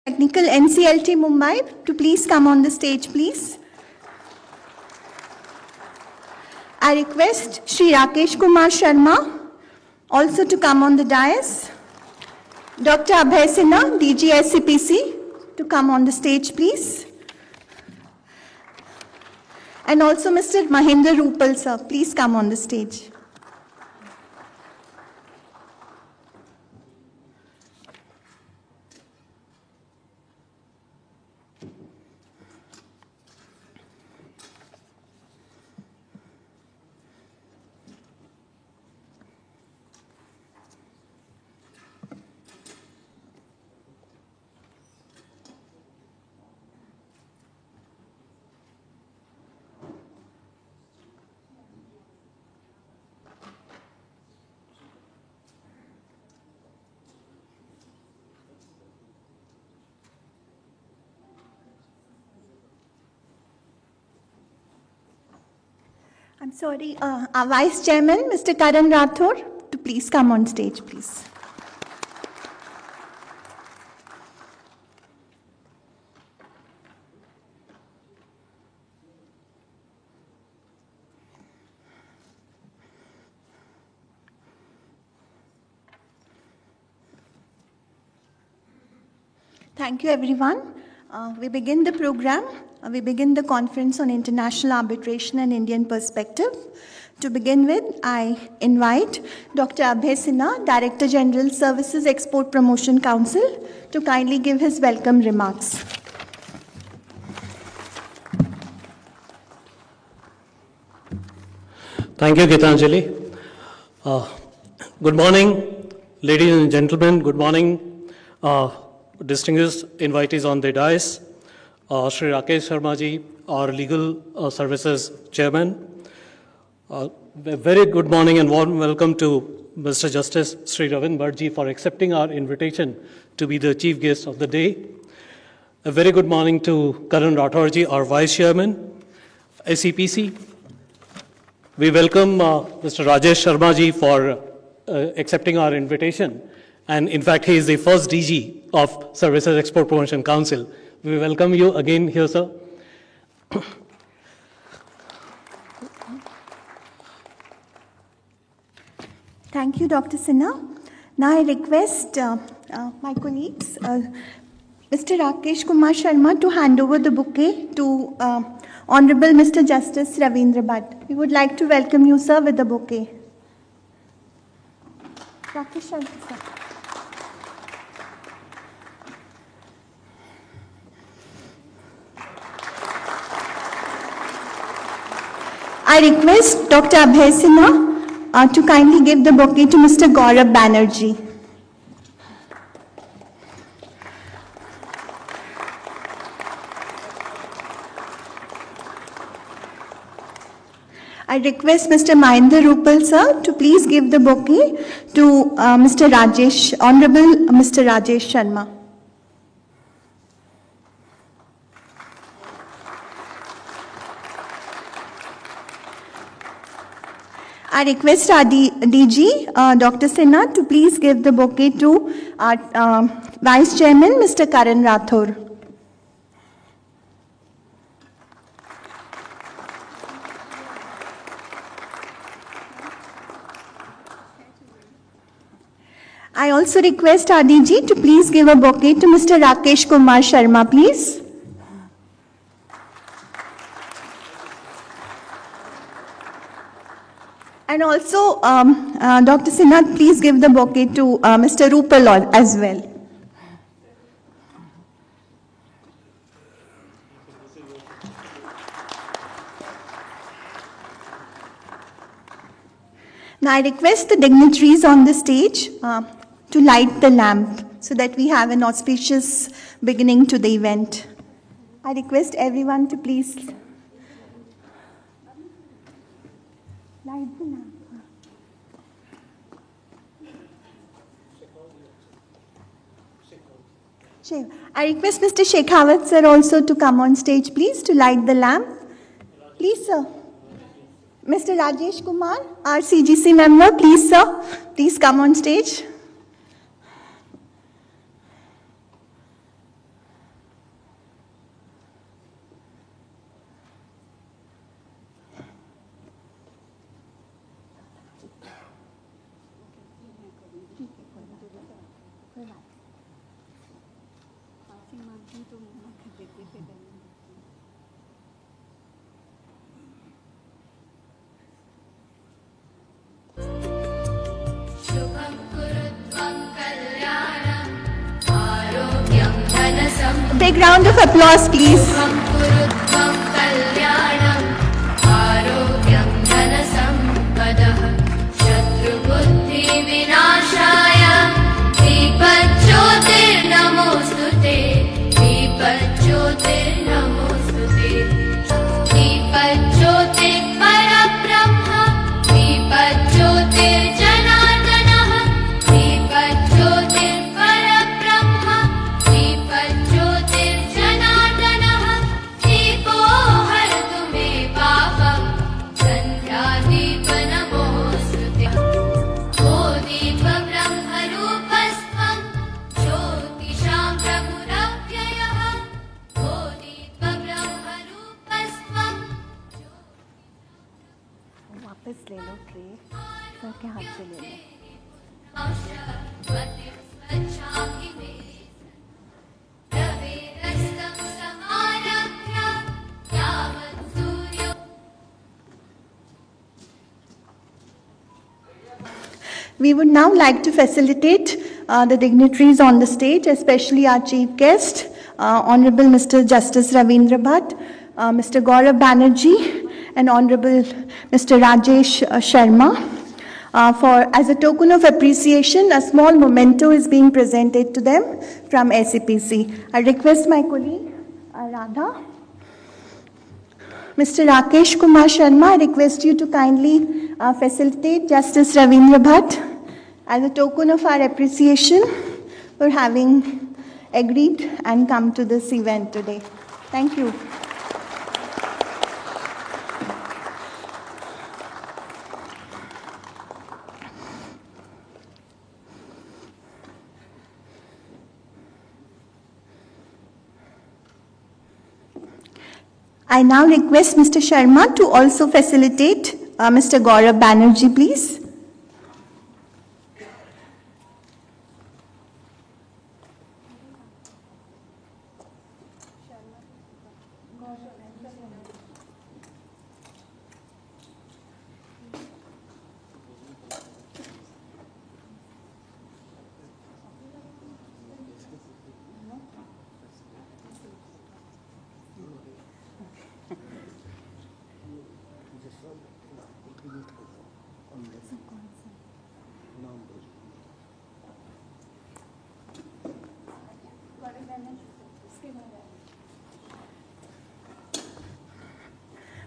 Technical NCLT Mumbai to please come on the stage, please. I request Shri Rakesh Kumar Sharma also to come on the dais. Dr. Abhay Sinha, DG SCPC, to come on the stage, please. And also Mr. Mahendra Rupal, sir, please come on the stage. I'm sorry, our Vice Chairman, Mr. Karan Rathore, to please come on stage, please. Thank you, everyone. We begin the program. We begin the conference on international arbitration and Indian perspective. To begin with, I invite Dr. Abhay Sinha, Director General Services Export Promotion Council, to kindly give his welcome remarks. Thank you, Gitanjali. Good morning, ladies and gentlemen. Good morning, distinguished invitees on the dais. Shri Rakesh Sharma ji, our Legal Services Chairman. A very good morning and warm welcome to Mr. Justice Sri Ravin Bhatt ji for accepting our invitation to be the chief guest of the day. A very good morning to Karan Rathore ji, our Vice Chairman, SCPC. We welcome Mr. Rajesh Sharma ji for accepting our invitation. And in fact, he is the first DG of Services Export Promotion Council. We welcome you again here, sir. Thank you, Dr. Sinha. Now I request my colleagues, Mr. Rakesh Kumar Sharma, to hand over the bouquet to Honorable Mr. Justice Ravindra Bhatt. We would like to welcome you, sir, with the bouquet. Rakesh Sharma, sir. I request Dr. Abhay Sinha to kindly give the bouquet to Mr. Gaurav Banerjee. I request Mr. Mahendra Rupal, sir, to please give the bouquet to Mr. Rajesh, Honorable Mr. Rajesh Sharma. I request our DG, Dr. Sinha, to please give the bouquet to our Vice Chairman, Mr. Karan Rathore. I also request our DG to please give a bouquet to Mr. Rakesh Kumar Sharma, please. And also, Dr. Sinha, please give the bouquet to Mr. Rupal as well. Now I request the dignitaries on the stage to light the lamp so that we have an auspicious beginning to the event. I request everyone to please light the lamp. I request Mr. Shekhawat sir also to come on stage, please, to light the lamp. Please, sir. Mr. Rajesh Kumar, our CGC member, please, sir. Please come on stage. Big round of applause, please. वापस ले लो tray, sir के हाथ से ले लो। We would now like to facilitate the dignitaries on the stage, especially our chief guest, Honorable Mr. Justice Ravindra Bhatt, Mr. Gaurav Banerjee, and Honorable Mr. Rajesh Sharma. As a token of appreciation, a small memento is being presented to them from SCPC. I request my colleague, Radha. Mr. Rakesh Kumar Sharma, I request you to kindly facilitate Justice Ravindra Bhatt as a token of our appreciation for having agreed and come to this event today. Thank you. I now request Mr. Sharma to also facilitate Mr. Gaurav Banerjee, please.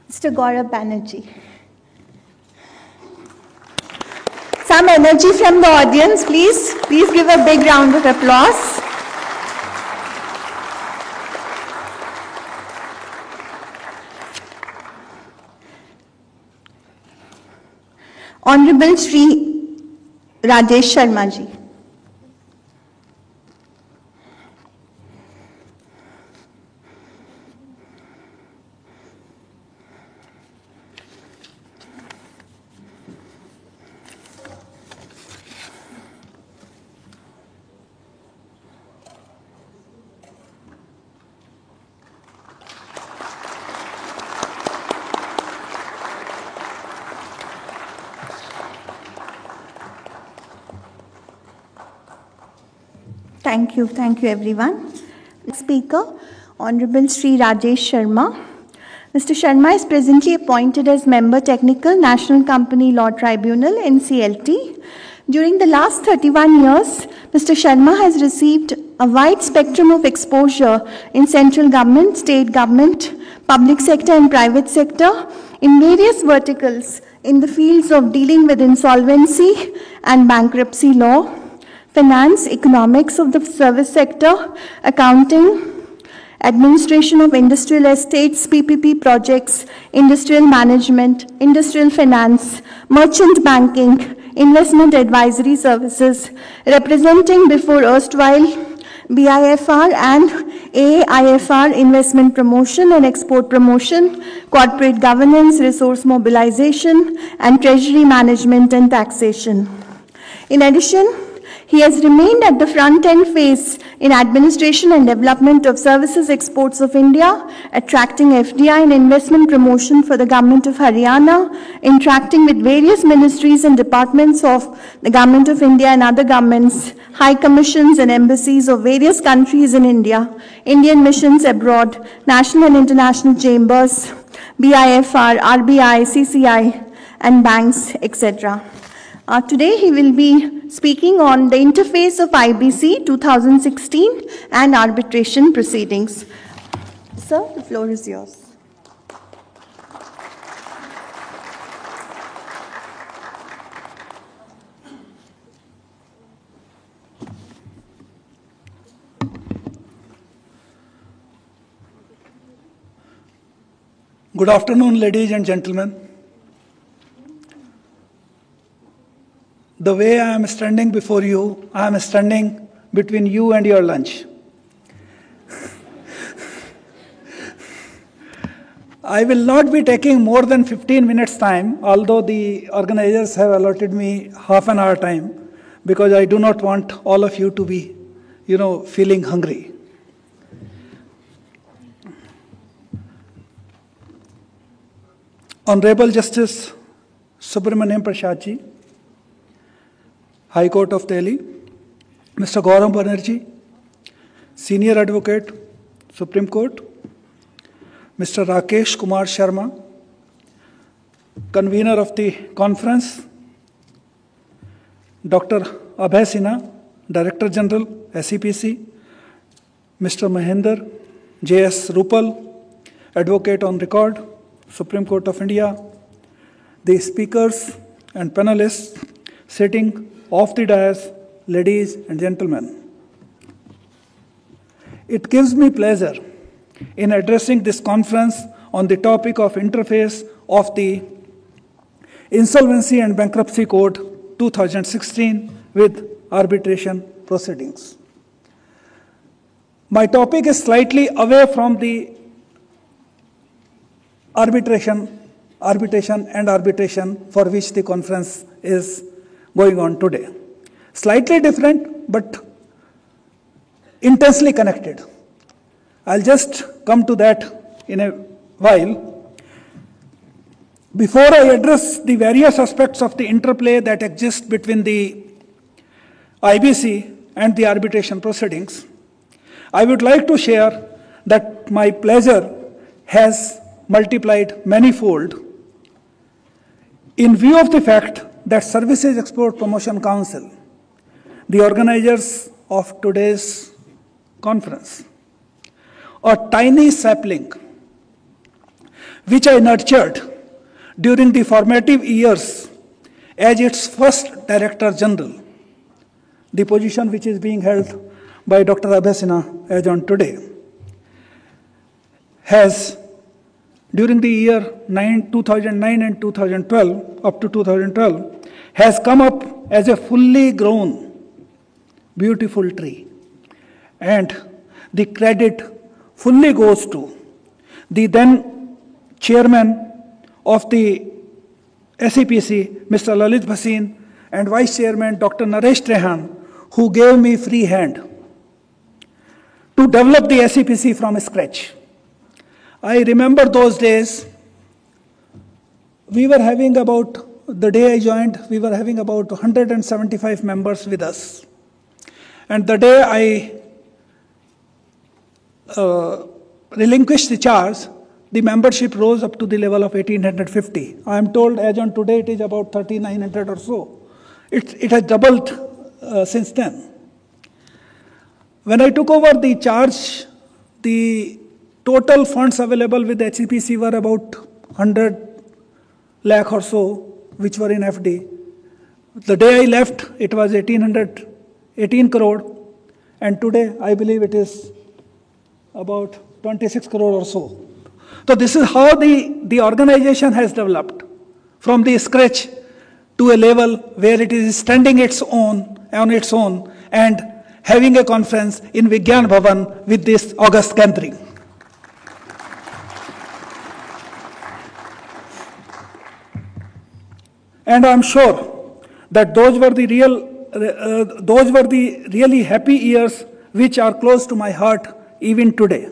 Mr. Gaurav Banerjee. Some energy from the audience, please. Please give a big round of applause. Honorable Shri Rajesh Sharma ji. Thank you everyone. Speaker, Honorable Shri Rajesh Sharma. Mr. Sharma is presently appointed as Member Technical National Company Law Tribunal NCLT. During the last 31 years, Mr. Sharma has received a wide spectrum of exposure in central government, state government, public sector and private sector in various verticals in the fields of dealing with insolvency and bankruptcy law, finance, economics of the service sector, accounting, administration of industrial estates, PPP projects, industrial management, industrial finance, merchant banking, investment advisory services, representing before erstwhile BIFR and AIFR investment promotion and export promotion, corporate governance, resource mobilization, and treasury management and taxation. In addition, He has remained at the front-end phase in administration and development of services exports of India, attracting FDI and investment promotion for the government of Haryana, interacting with various ministries and departments of the government of India and other governments, high commissions and embassies of various countries in India, Indian missions abroad, national and international chambers, BIFR, RBI, CCI, and banks, etc. Today he will be speaking on the interface of IBC 2016 and arbitration proceedings. Sir, the floor is yours. Good afternoon, ladies and gentlemen. The way I am standing before you, I am standing between you and your lunch. I will not be taking more than 15 minutes time, although the organizers have allotted me half an hour time, because I do not want all of you to be, feeling hungry. Honorable Justice Subramaniam Prasad Ji, High Court of Delhi, Mr. Gaurav Banerjee, Senior Advocate, Supreme Court, Mr. Rakesh Kumar Sharma, Convener of the Conference, Dr. Abhay Sinha, Director General, SEPC, Mr. Mahinder J.S. Rupal, Advocate on Record, Supreme Court of India, the speakers and panelists sitting off the dais, ladies and gentlemen. It gives me pleasure in addressing this conference on the topic of interface of the Insolvency and Bankruptcy Code 2016 with arbitration proceedings. My topic is slightly away from the arbitration for which the conference is going on today. Slightly different, but intensely connected. I'll just come to that in a while. Before I address the various aspects of the interplay that exists between the IBC and the arbitration proceedings, I would like to share that my pleasure has multiplied manifold in view of the fact that Services Export Promotion Council, the organizers of today's conference, a tiny sapling which I nurtured during the formative years as its first Director General, the position which is being held by Dr. Abhay Sinha as on today, has during the year 2009 and 2012, up to 2012, has come up as a fully grown, beautiful tree. And the credit fully goes to the then chairman of the SEPC, Mr. Lalit Bhasin, and Vice Chairman, Dr. Naresh Trehan, who gave me free hand to develop the SEPC from scratch. I remember those days, we were having about, the day I joined, we were having about 175 members with us. And the day I relinquished the charge, the membership rose up to the level of 1,850. I am told as on today it is about 3,900 or so. It has doubled since then. When I took over the charge, the total funds available with HCPC were about 100 lakh or so, which were in FD. The day I left, it was 18 crore, and today I believe it is about 26 crore or so. So this is how the organization has developed from the scratch to a level where it is standing on its own and having a conference in Vigyan Bhavan with this august gathering. And I'm sure that those were the real those were the really happy years which are close to my heart even today.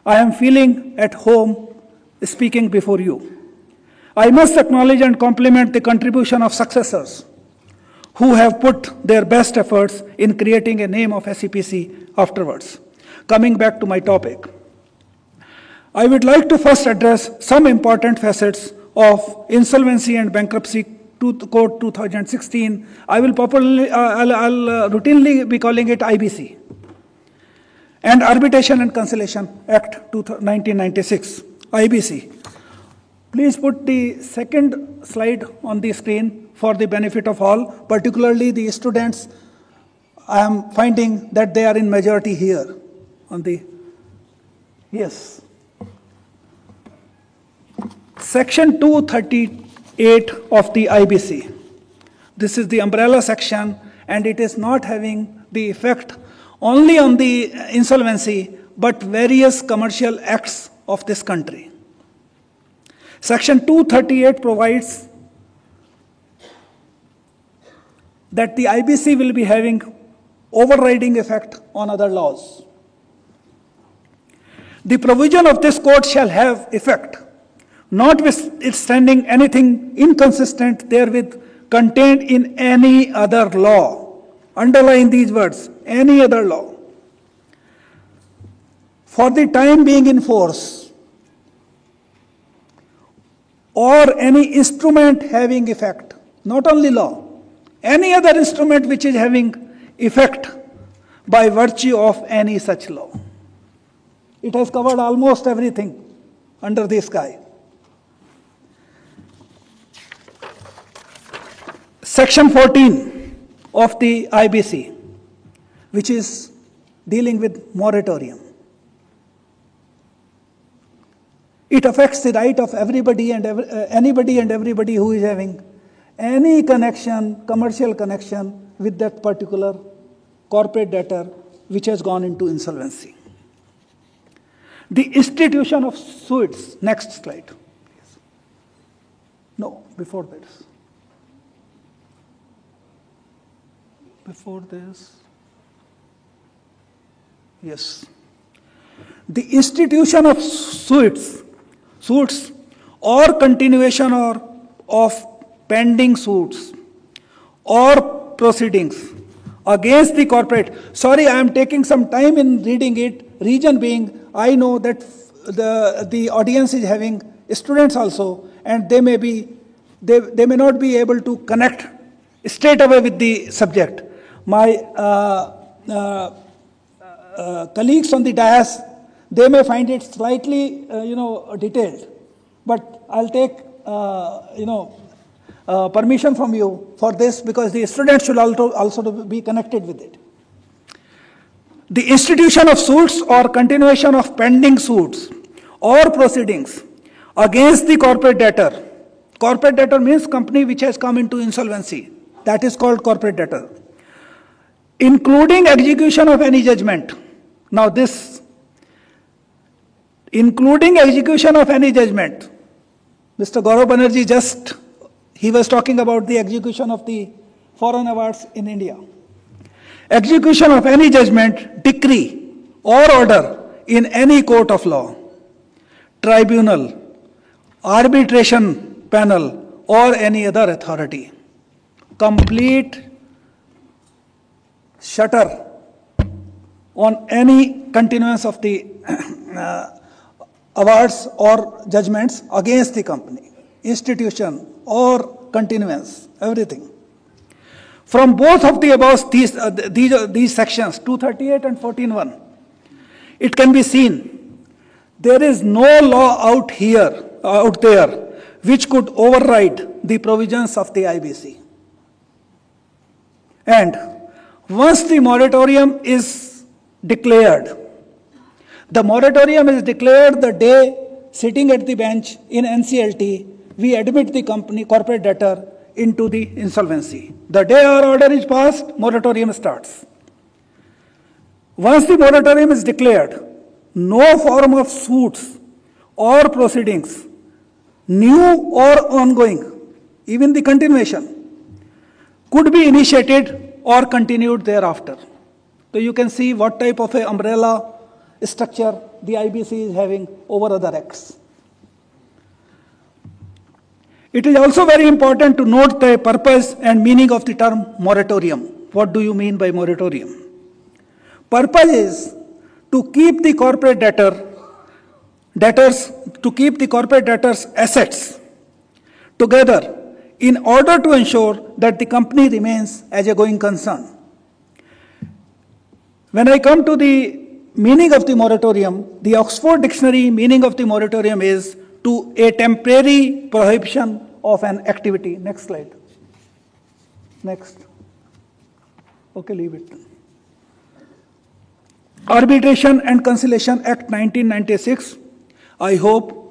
I am feeling at home speaking before you. I must acknowledge and compliment the contribution of successors who have put their best efforts in creating a name of SEPC afterwards. Coming back to my topic, I would like to first address some important facets of Insolvency and Bankruptcy Code 2016. I'll routinely be calling it IBC. And Arbitration and Conciliation Act 1996, IBC. Please put the second slide on the screen for the benefit of all, particularly the students. I am finding that they are in majority here on the, yes. Section 238 of the IBC. This is the umbrella section, and it is not having the effect only on the insolvency, but various commercial acts of this country. Section 238 provides that the IBC will be having overriding effect on other laws. The provision of this code shall have effect, notwithstanding anything inconsistent therewith contained in any other law. Underline these words, any other law. For the time being in force, or any instrument having effect, not only law, any other instrument which is having effect by virtue of any such law. It has covered almost everything under the sky. Section 14 of the IBC, which is dealing with moratorium. It affects the right of everybody and anybody and everybody who is having any connection, commercial connection with that particular corporate debtor which has gone into insolvency. The institution of suits. Next slide. Yes. No, before this. Before this. Yes. The institution of suits or continuation of pending suits or proceedings against the corporate. Sorry, I am taking some time in reading it. Reason being, I know that the audience is having students also, and they may not be able to connect straight away with the subject. My colleagues on the dais, they may find it slightly, detailed, but I'll take, permission from you for this, because the students should also be connected with it. The institution of suits or continuation of pending suits or proceedings against the corporate debtor. Corporate debtor means company which has come into insolvency. That is called corporate debtor. Including execution of any judgment. Now this, including execution of any judgment. Mr. Gaurav Banerjee he was talking about the execution of the foreign awards in India. Execution of any judgment, decree, or order in any court of law, tribunal, arbitration panel, or any other authority. Complete shutter on any continuance of the awards or judgments against the company, institution, or continuance, everything. From both of the above these sections, 238 and 14.1, it can be seen there is no law out there which could override the provisions of the IBC. And once the moratorium is declared, the moratorium is declared the day sitting at the bench in NCLT, we admit the corporate debtor into the insolvency. The day our order is passed, moratorium starts. Once the moratorium is declared, no form of suits or proceedings, new or ongoing, even the continuation, could be initiated or continued thereafter. So you can see what type of an umbrella structure the IBC is having over other acts. It is also very important to note the purpose and meaning of the term moratorium. What do you mean by moratorium? Purpose is to keep the corporate debtors' assets together in order to ensure that the company remains as a going concern. When I come to the meaning of the moratorium, the Oxford Dictionary meaning of the moratorium is to a temporary prohibition of an activity. Next slide. Next. Okay, leave it. Arbitration and Conciliation Act 1996. I hope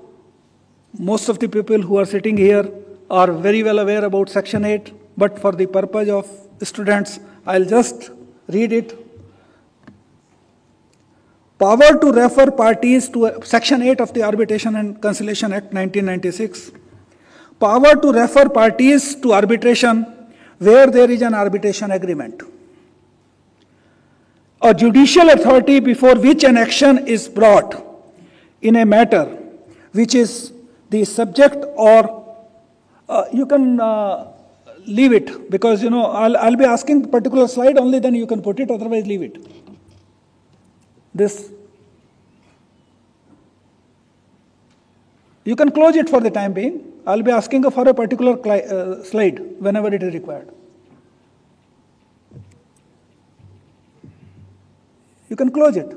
most of the people who are sitting here are very well aware about Section 8, but for the purpose of students, I'll just read it. Power to refer parties to Section 8 of the Arbitration and Conciliation Act 1996. Power to refer parties to arbitration where there is an arbitration agreement. A judicial authority before which an action is brought in a matter which is the subject or you can leave it because I'll be asking particular slide only, then you can put it, otherwise leave it. This. You can close it for the time being. I'll be asking for a particular slide whenever it is required. You can close it.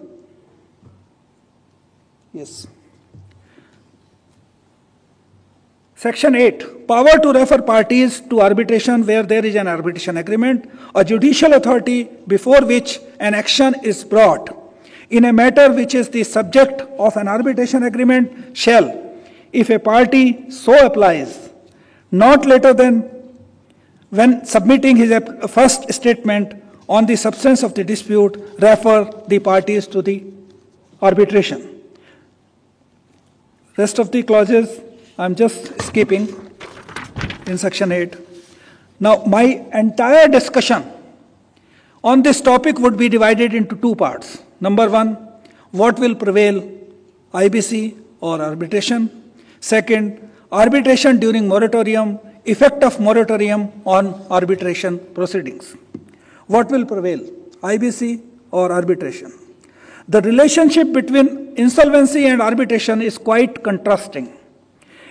Yes. Section 8. Power to refer parties to arbitration where there is an arbitration agreement. A judicial authority before which an action is brought in a matter which is the subject of an arbitration agreement shall, if a party so applies, not later than when submitting his first statement on the substance of the dispute, refer the parties to the arbitration. Rest of the clauses I'm just skipping in Section 8. Now, my entire discussion on this topic would be divided into two parts. Number one, what will prevail, IBC or arbitration? Second, arbitration during moratorium, effect of moratorium on arbitration proceedings. What will prevail, IBC or arbitration? The relationship between insolvency and arbitration is quite contrasting,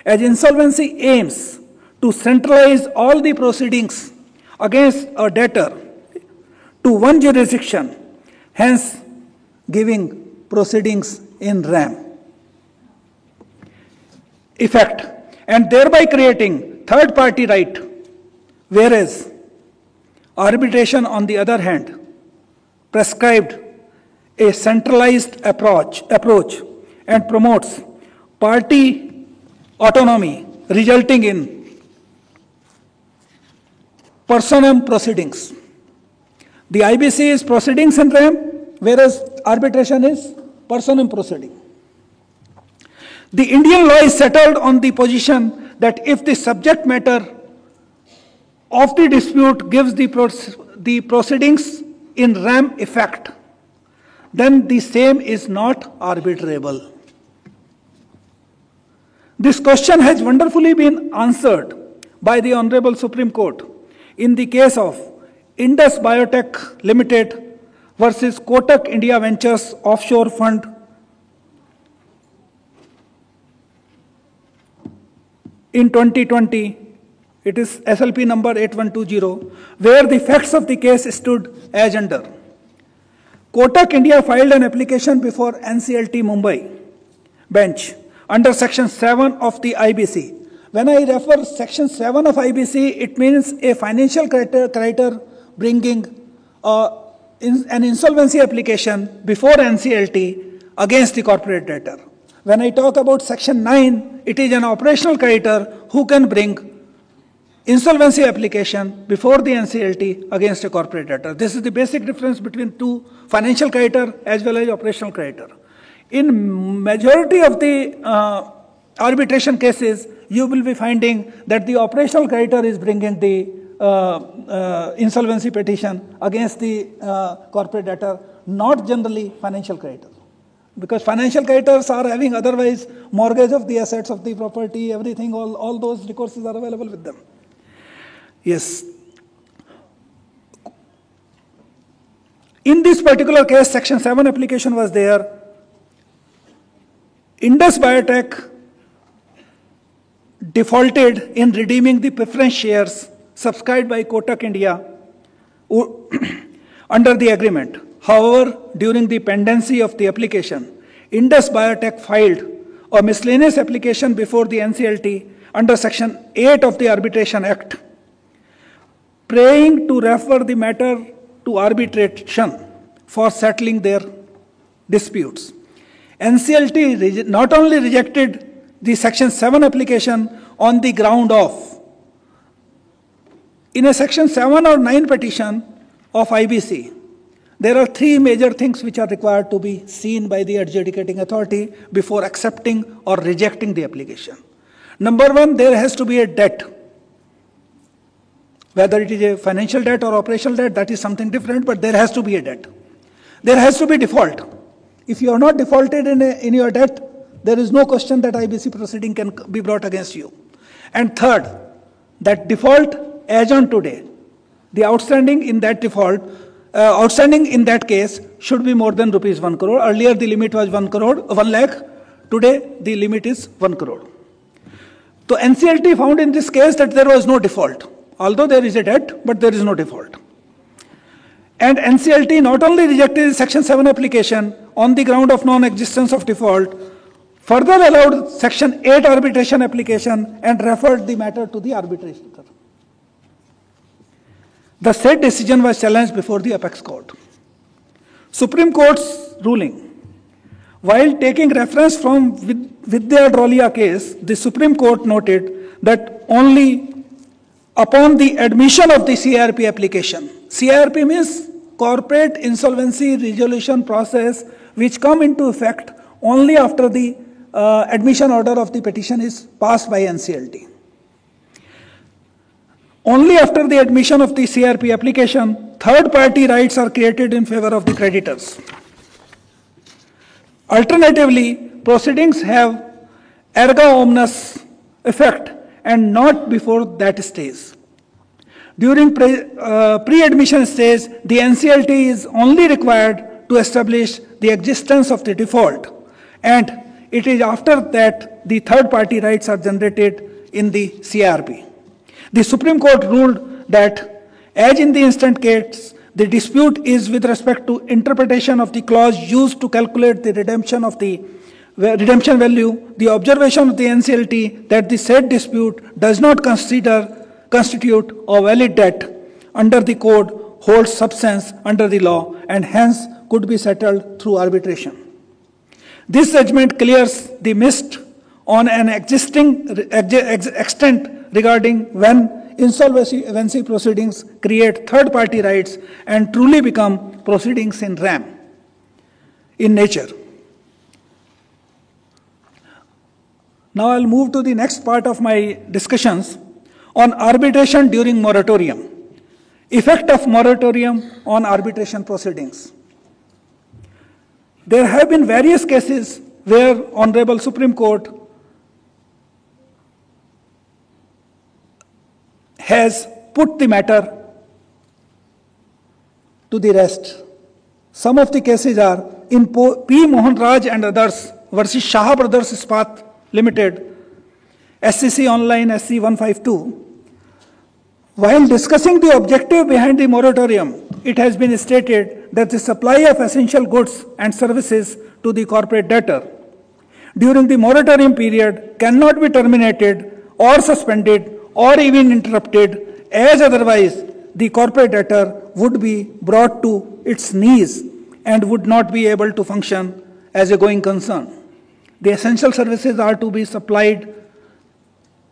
as insolvency aims to centralize all the proceedings against a debtor to one jurisdiction, hence giving proceedings in rem effect, and thereby creating third-party right, whereas arbitration, on the other hand, prescribed a centralized approach and promotes party autonomy, resulting in personam proceedings. The IBC is proceedings in rem, whereas arbitration is personam proceeding. The Indian law is settled on the position that if the subject matter of the dispute gives the proceedings in rem effect, then the same is not arbitrable. This question has wonderfully been answered by the Honorable Supreme Court in the case of Indus Biotech Limited versus Kotak India Ventures Offshore Fund in 2020. It is SLP number 8120, where the facts of the case stood as under. Kotak India filed an application before NCLT Mumbai bench under Section 7 of the IBC. When I refer Section 7 of IBC, it means a financial creditor bringing an insolvency application before NCLT against the corporate debtor. When I talk about Section 9, it is an operational creditor who can bring insolvency application before the NCLT against a corporate debtor. This is the basic difference between two, financial creditor as well as operational creditor. In majority of the arbitration cases, you will be finding that the operational creditor is bringing the insolvency petition against the corporate debtor, not generally financial creditors. Because financial creditors are having otherwise mortgage of the assets of the property, everything, all those recourses are available with them. Yes. In this particular case, Section 7 application was there. Indus Biotech defaulted in redeeming the preference shares subscribed by Kotak India under the agreement. However, during the pendency of the application, Indus Biotech filed a miscellaneous application before the NCLT under Section 8 of the Arbitration Act, praying to refer the matter to arbitration for settling their disputes. NCLT not only rejected the Section 7 application on the ground of, in a Section 7 or 9 petition of IBC, there are 3 major things which are required to be seen by the adjudicating authority before accepting or rejecting the application. Number 1, there has to be a debt. Whether it is a financial debt or operational debt, that is something different, but there has to be a debt. There has to be default. If you are not defaulted in your debt, there is no question that IBC proceeding can be brought against you. And third, that default as on today, the outstanding in that default, outstanding in that case should be more than rupees 1 crore. Earlier the limit was 1 lakh. Today the limit is 1 crore. So NCLT found in this case that there was no default. Although there is a debt, but there is no default. And NCLT not only rejected the Section 7 application on the ground of non-existence of default, further allowed Section 8 arbitration application and referred the matter to the arbitrator. The said decision was challenged before the Apex Court. Supreme Court's ruling. While taking reference from Vidya Drolia case, the Supreme Court noted that only upon the admission of the CIRP application, CIRP means Corporate Insolvency Resolution Process, which come into effect only after the admission order of the petition is passed by NCLT. Only after the admission of the CIRP application, third-party rights are created in favor of the creditors. Alternatively, proceedings have erga omnes effect and not before that stage. During pre-admission stage, the NCLT is only required to establish the existence of the default, and it is after that the third-party rights are generated in the CIRP. The Supreme Court ruled that, as in the instant case, the dispute is with respect to interpretation of the clause used to calculate the redemption value, the observation of the NCLT that the said dispute does not constitute a valid debt under the code holds substance under the law and hence could be settled through arbitration. This judgment clears the mist on an existing extent regarding when insolvency proceedings create third-party rights and truly become proceedings in rem, in nature. Now I'll move to the next part of my discussions on arbitration during moratorium. Effect of moratorium on arbitration proceedings. There have been various cases where Honorable Supreme Court has put the matter to the rest. Some of the cases are in P. Mohan Raj and others versus Shah Brothers Ispat Limited, SCC Online SC 152. While discussing the objective behind the moratorium, it has been stated that the supply of essential goods and services to the corporate debtor during the moratorium period cannot be terminated or suspended or even interrupted, as otherwise the corporate debtor would be brought to its knees and would not be able to function as a going concern. The essential services are to be supplied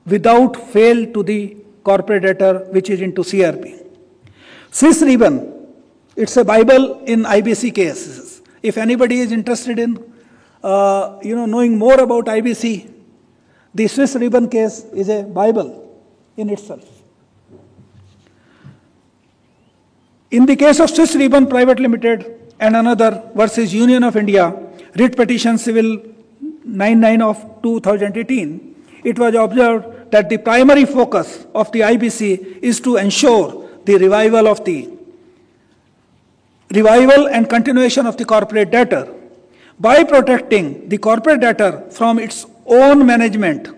without fail to the corporate debtor which is into CRP. Swiss Ribbon, it's a Bible in IBC cases. If anybody is interested in knowing more about IBC, the Swiss Ribbon case is a Bible in itself. In the case of Swiss Ribbon Private Limited and another versus Union of India, writ petition civil 99 of 2018, it was observed that the primary focus of the IBC is to ensure the revival and continuation of the corporate debtor by protecting the corporate debtor from its own management,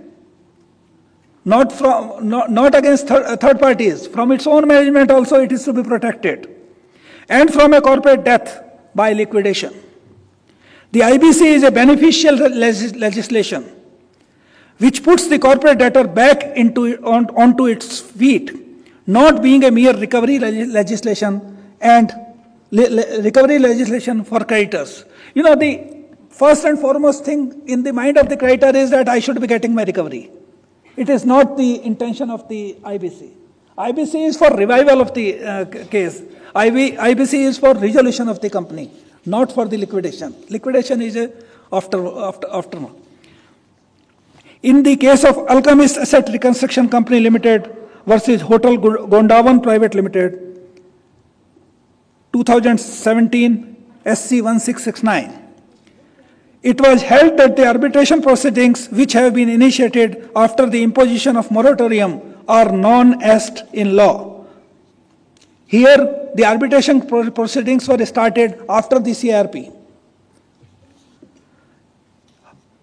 not against third parties. From its own management also it is to be protected, and from a corporate death by liquidation. The IBC is a beneficial legislation which puts the corporate debtor back onto its feet, not being a mere recovery legislation and recovery legislation for creditors. You know, the first and foremost thing in the mind of the creditor is that I should be getting my recovery. It is not the intention of the IBC. IBC is for revival of the case. IBC is for resolution of the company, not for the liquidation. Liquidation is a aftermath. In the case of Alchemist Asset Reconstruction Company Limited versus Hotel Gondavan Private Limited, 2017 SC 1669, it was held that the arbitration proceedings which have been initiated after the imposition of moratorium are non-est in law. Here, the arbitration proceedings were started after the CRP.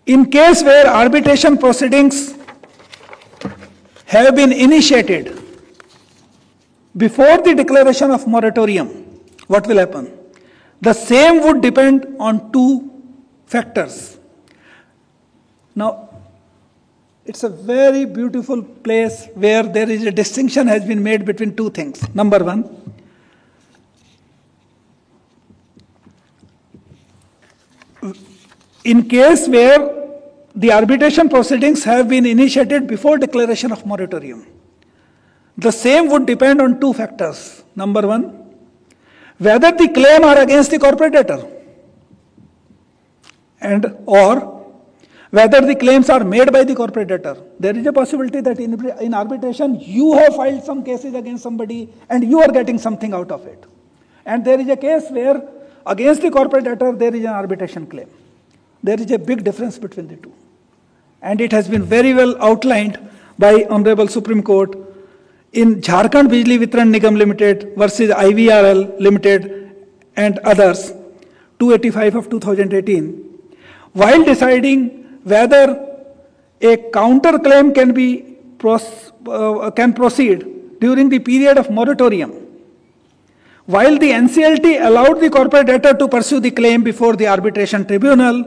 In case where arbitration proceedings have been initiated before the declaration of moratorium, what will happen? The same would depend on two factors. Now, it's a very beautiful place where there is a distinction has been made between two things. Number one, in case where the arbitration proceedings have been initiated before declaration of moratorium, the same would depend on two factors. Number one, whether the claim are against the corporate debtor, or whether the claims are made by the corporate debtor. There is a possibility that in arbitration you have filed some cases against somebody and you are getting something out of it. And there is a case where against the corporate debtor there is an arbitration claim. There is a big difference between the two. And it has been very well outlined by Honorable Supreme Court in Jharkhand Bijli Vitran Nigam Limited versus IVRL Limited and others, 285 of 2018. While deciding whether a counterclaim can proceed during the period of moratorium, while the NCLT allowed the corporate debtor to pursue the claim before the arbitration tribunal,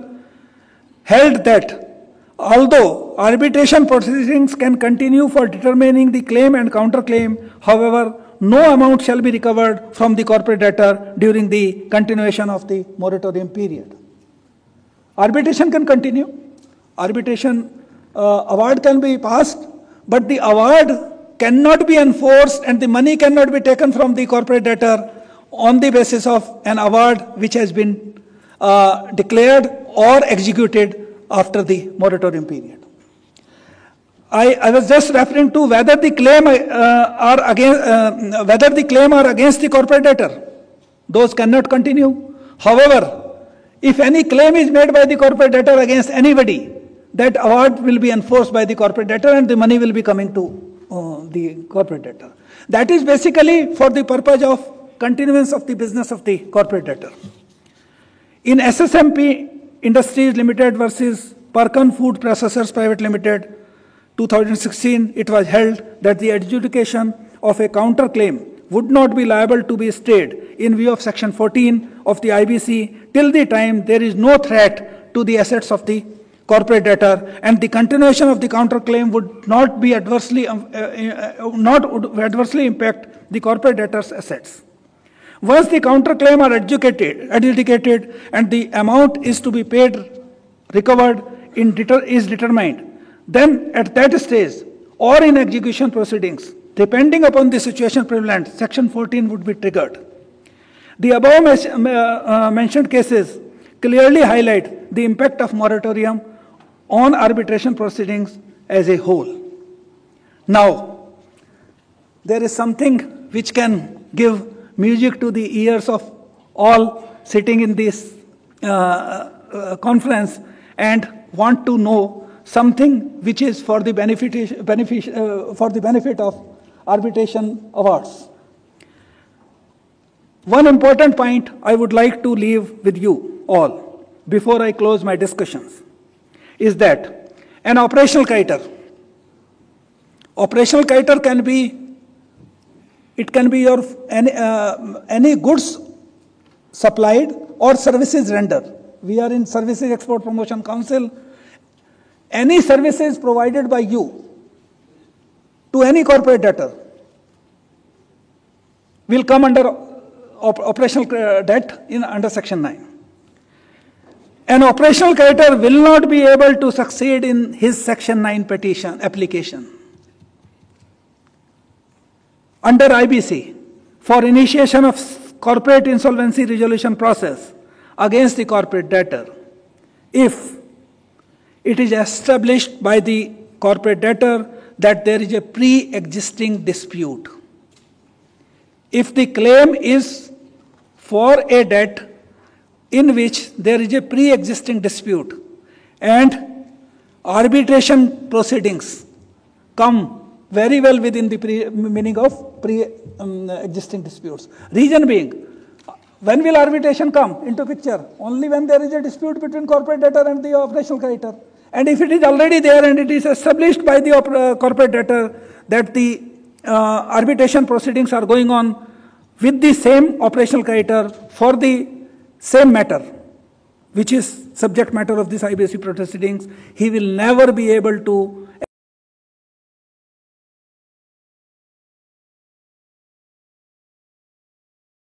held that although arbitration proceedings can continue for determining the claim and counterclaim, however, no amount shall be recovered from the corporate debtor during the continuation of the moratorium period. Arbitration can continue. Arbitration award can be passed, but the award cannot be enforced and the money cannot be taken from the corporate debtor on the basis of an award which has been declared or executed after the moratorium period. I was just referring to whether the claim are against the corporate debtor. Those cannot continue. However, if any claim is made by the corporate debtor against anybody, that award will be enforced by the corporate debtor and the money will be coming to the corporate debtor. That is basically for the purpose of continuance of the business of the corporate debtor. In SSMP Industries Limited versus Parkan Food Processors Private Limited, 2016, it was held that the adjudication of a counterclaim would not be liable to be stayed in view of Section 14 of the IBC till the time there is no threat to the assets of the corporate debtor, and the continuation of the counterclaim would not be adversely impact the corporate debtor's assets. Once the counterclaim are adjudicated and the amount is to be paid, recovered, is determined, then at that stage or in execution proceedings, depending upon the situation prevalent, Section 14 would be triggered. The above mentioned cases clearly highlight the impact of moratorium on arbitration proceedings as a whole. Now, there is something which can give music to the ears of all sitting in this conference and want to know something which is for the benefit of arbitration awards. One important point I would like to leave with you all before I close my discussions is that an operational creditor can be, it can be your any goods supplied or services rendered. We are in Services Export Promotion Council. Any services provided by you to any corporate debtor will come under operational debt under Section 9. An operational creditor will not be able to succeed in his Section 9 petition application under IBC for initiation of corporate insolvency resolution process against the corporate debtor if it is established by the corporate debtor that there is a pre-existing dispute. If the claim is for a debt in which there is a pre-existing dispute and arbitration proceedings come very well within the meaning of pre-existing disputes. Reason being, when will arbitration come into picture? Only when there is a dispute between corporate debtor and the operational creditor. And if it is already there and it is established by the corporate debtor that the arbitration proceedings are going on with the same operational creditor for the same matter, which is subject matter of this IBC proceedings, he will never be able to